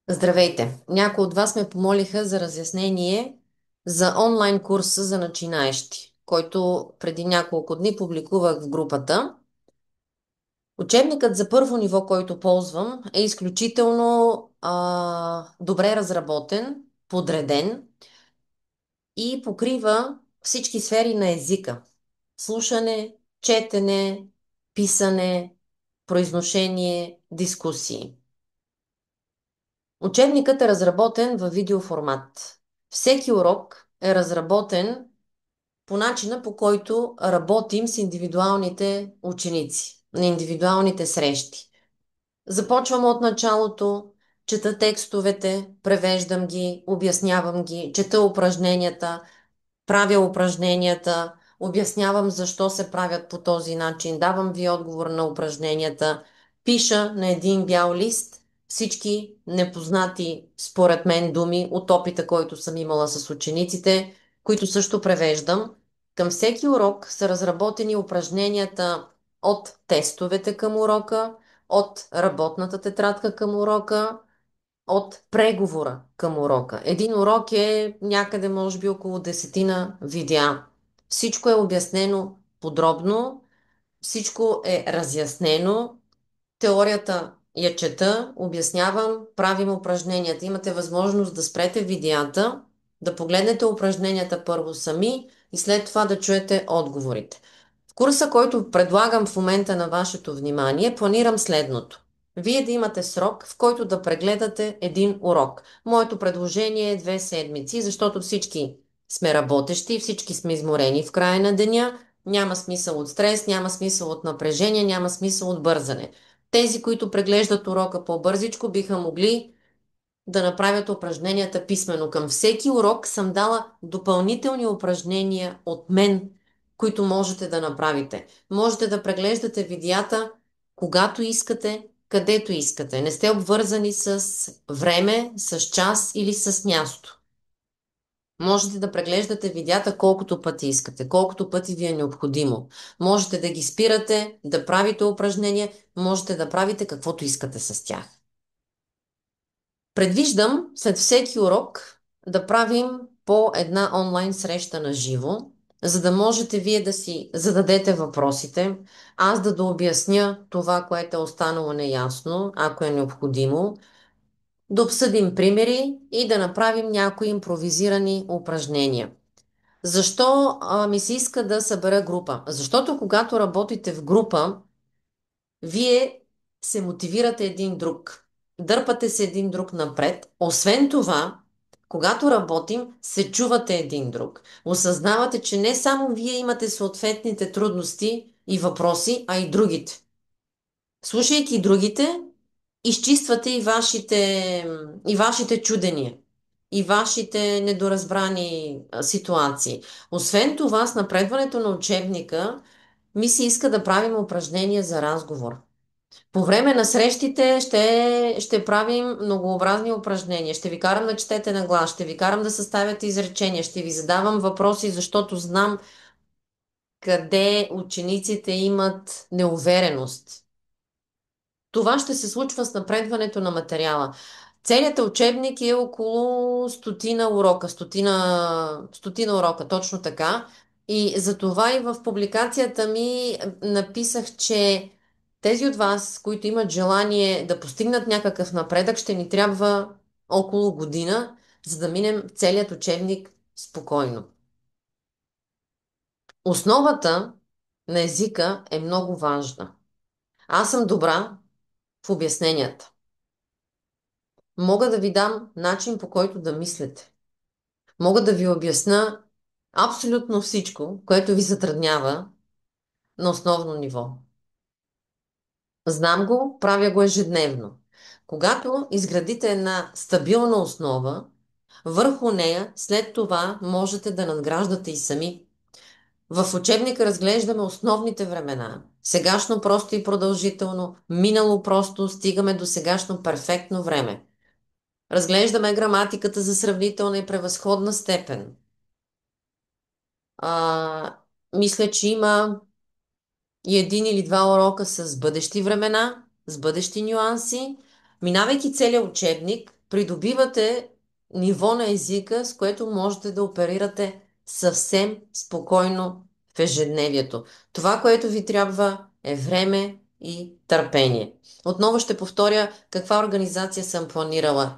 Здравейте! Някои от вас ме помолиха за разяснение за онлайн курса за начинаещи, който преди няколко дни публикувах в групата. Учебникът за първо ниво, който ползвам, е изключително добре разработен, подреден и покрива всички сфери на езика. Слушане, четене, писане, произношение, дискусии. Учебникът е разработен във видеоформат. Всеки урок е разработен по начина, по който работим с индивидуалните ученици, на индивидуалните срещи. Започвам от началото, чета текстовете, превеждам ги, обяснявам ги, чета упражненията, правя упражненията, обяснявам защо се правят по този начин, давам ви отговор на упражненията, пиша на един бял лист всички непознати според мен думи от опита, който съм имала с учениците, които също превеждам. Към всеки урок са разработени упражненията от тестовете към урока, от работната тетрадка към урока, от преговора към урока. Един урок е някъде, може би, около десетина видеа. Всичко е обяснено подробно, всичко е разяснено. Теорията я чета, обяснявам, правим упражненията. Имате възможност да спрете видеята, да погледнете упражненията първо сами и след това да чуете отговорите. В курса, който предлагам в момента на вашето внимание, планирам следното. Вие да имате срок, в който да прегледате един урок. Моето предложение е 2 седмици, защото всички сме работещи, всички сме изморени в края на деня. Няма смисъл от стрес, няма смисъл от напрежение, няма смисъл от бързане. Тези, които преглеждат урока по-бързичко, биха могли да направят упражненията писмено. Към всеки урок съм дала допълнителни упражнения от мен, които можете да направите. Можете да преглеждате видеята когато искате, където искате. Не сте обвързани с време, с час или с място. Можете да преглеждате видеята колкото пъти искате, колкото пъти ви е необходимо. Можете да ги спирате, да правите упражнения, можете да правите каквото искате с тях. Предвиждам след всеки урок да правим по една онлайн среща на живо, за да можете вие да си зададете въпросите, аз да дообясня това, което е останало неясно, ако е необходимо, да обсъдим примери и да направим някои импровизирани упражнения. Защо ми се иска да събера група? Защото когато работите в група, вие се мотивирате един друг, дърпате се един друг напред. Освен това, когато работим, се чувате един друг. Осъзнавате, че не само вие имате съответните трудности и въпроси, а и другите. Слушайки другите, изчиствате и вашите чудения, и вашите недоразбрани ситуации. Освен това, с напредването на учебника, ми се иска да правим упражнения за разговор. По време на срещите ще правим многообразни упражнения. Ще ви карам да четете на глас, ще ви карам да съставяте изречения, ще ви задавам въпроси, защото знам къде учениците имат неувереност. Това ще се случва с напредването на материала. Целият учебник е около стотина урока, стотина урока, точно така. И затова и в публикацията ми написах, че тези от вас, които имат желание да постигнат някакъв напредък, ще ни трябва около година, за да минем целият учебник спокойно. Основата на езика е много важна. Аз съм добра в обясненията. Мога да ви дам начин, по който да мислите. Мога да ви обясна абсолютно всичко, което ви затруднява на основно ниво. Знам го, правя го ежедневно. Когато изградите една стабилна основа, върху нея след това можете да надграждате и сами. В учебника разглеждаме основните времена. Сегашно просто и продължително, минало просто, стигаме до сегашно перфектно време. Разглеждаме граматиката за сравнителна и превъзходна степен. А, Мисля, че има и един или два урока с бъдещи времена, с бъдещи нюанси. Минавайки целият учебник, придобивате ниво на езика, с което можете да оперирате съвсем спокойно в ежедневието. Това, което ви трябва, е време и търпение. Отново ще повторя каква организация съм планирала.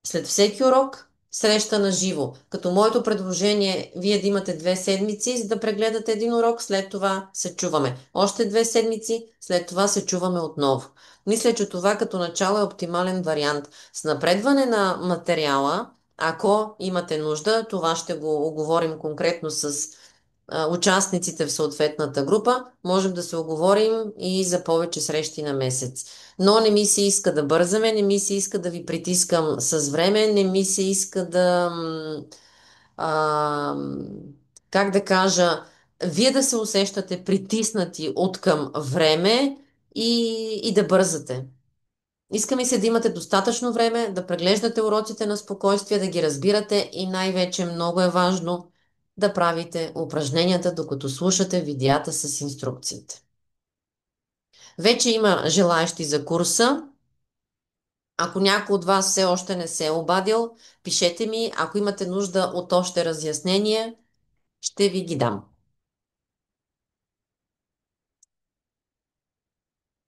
След всеки урок среща на живо. Като моето предложение е вие да имате 2 седмици, за да прегледате един урок, след това се чуваме. Още 2 седмици, след това се чуваме отново. Мисля, че това като начало е оптимален вариант. С напредване на материала, ако имате нужда, това ще го оговорим конкретно с участниците в съответната група, можем да се оговорим и за повече срещи на месец. Но не ми се иска да бързаме, не ми се иска да ви притискам с време, не ми се иска да, а, как да кажа, вие да се усещате притиснати от към време и да бързате. Иска ми се да имате достатъчно време, да преглеждате уроците на спокойствие, да ги разбирате и най-вече много е важно да правите упражненията, докато слушате видеята с инструкциите. Вече има желаящи за курса. Ако някой от вас все още не се е обадил, пишете ми. Ако имате нужда от още разяснение, ще ви ги дам.